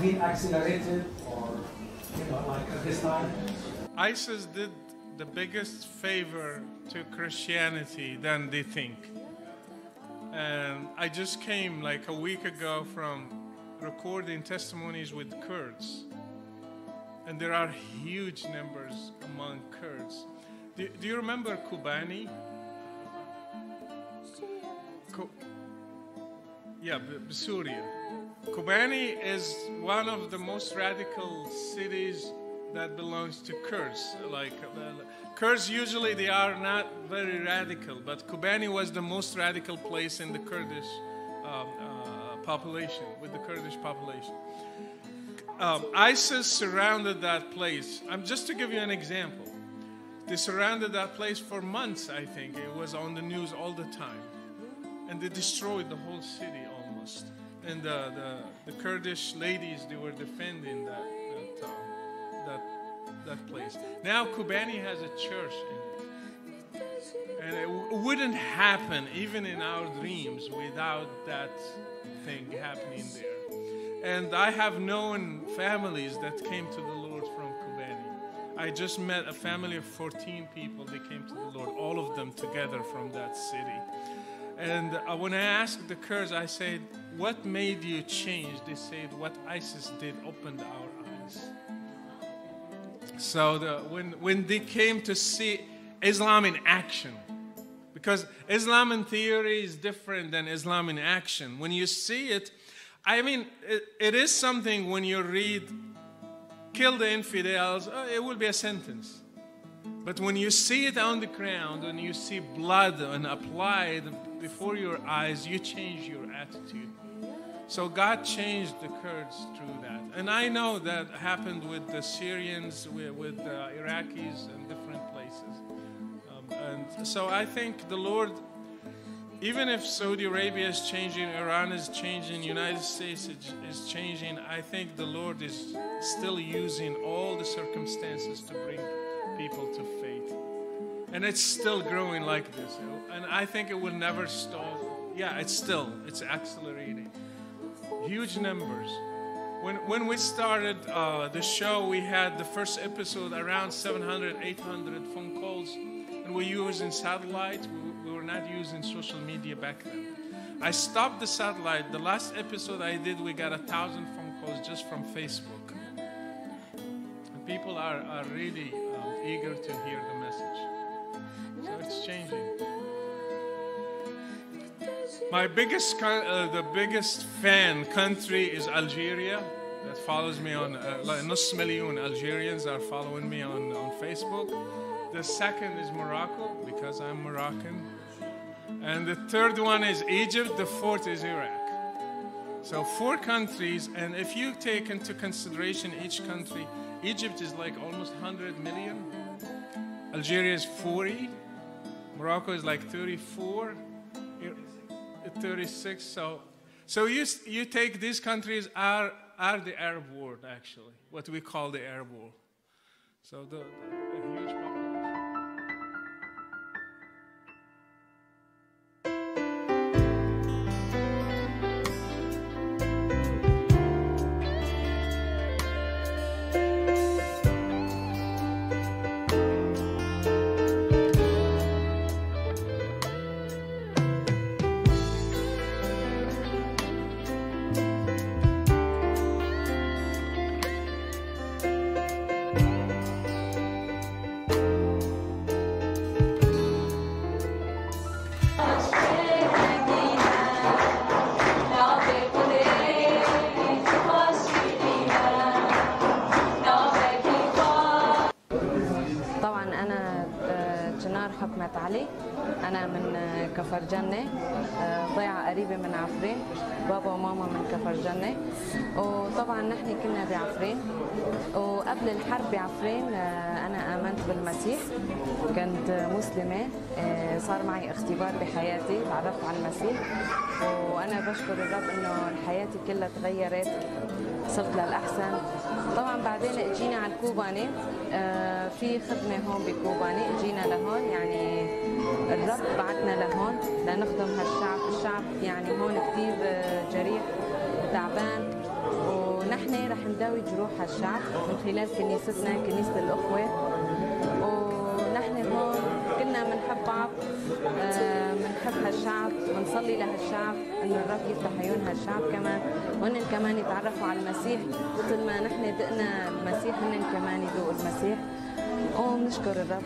been accelerated or, like at this time? ISIS did the biggest favor to Christianity than they think. And I just came like a week ago from recording testimonies with Kurds. And there are huge numbers among Kurds. Do you remember Kobani? Syria. Kobani is one of the most radical cities that belongs to Kurds. Kurds usually they are not very radical, but Kobani was the most radical place in the Kurdish population, with the Kurdish population. ISIS surrounded that place. Just to give you an example, they surrounded that place for months, I think. It was on the news all the time. And they destroyed the whole city almost. And the Kurdish ladies, they were defending that place. Now Kobani has a church in it. And it wouldn't happen even in our dreams without that thing happening there. And I have known families that came to the Lord from Kobani. I just met a family of 14 people. They came to the Lord, all of them together from that city. And when I asked the Kurds, I said, what made you change? They said, what ISIS did opened our eyes. So when they came to see Islam in action, because Islam in theory is different than Islam in action. When you see it, I mean, it is something when you read, kill the infidels, it will be a sentence. But when you see it on the ground, when you see blood and applied before your eyes, you change your attitude. So God changed the Kurds through that. And I know that happened with the Syrians, with the Iraqis and different places. And so I think the Lord, even if Saudi Arabia is changing, Iran is changing, United States is changing, I think the Lord is still using all the circumstances to bring people to faith. And it's still growing like this. And I think it will never stop. Yeah, it's accelerating. Huge numbers. When we started the show, we had the first episode around 700, 800 phone calls. And we were using satellite. We were not using social media back then. I stopped the satellite. The last episode I did, we got 1,000 phone calls just from Facebook. And people are really eager to hear the message. So it's changing. My biggest, the biggest fan country is Algeria. That follows me on, نص مليون Algerians are following me on Facebook. The second is Morocco, because I'm Moroccan. And the third one is Egypt. The fourth is Iraq. So 4 countries, and if you take into consideration each country, Egypt is like almost 100 million. Algeria is 40. Morocco is like 34. 36. So you take these countries are the Arab world, actually, what we call the Arab world. So the huge population. أنا من كفر جنة، ضيعة قريبة من عفرين، بابا وماما من كفر جنة، وطبعا نحن كنا بعفرين، وقبل الحرب بعفرين أنا آمنت بالمسيح، كنت مسلمة، صار معي اختبار بحياتي، تعرفت على المسيح، وأنا بشكر الرب إنه حياتي كلها تغيرت، صرت للأحسن. طبعا بعدين اجينا على الكوباني، في خدمة هون بكوباني، اجينا لهون، يعني الرب بعتنا لهون لنخدم هالشعب. الشعب يعني هون كثير جريح وتعبان، ونحن رح نداوي جروح هالشعب من خلال كنيستنا كنيسة الأخوة. ونحن هون كلنا بنحب بعض، بنحب هالشعب ونصلي لهالشعب إنه الرب يفتح عيون هالشعب كمان، وهن كمان يتعرفوا على المسيح مثل ما نحن دقنا المسيح، هن كمان يذوقوا المسيح. وبنشكر الرب.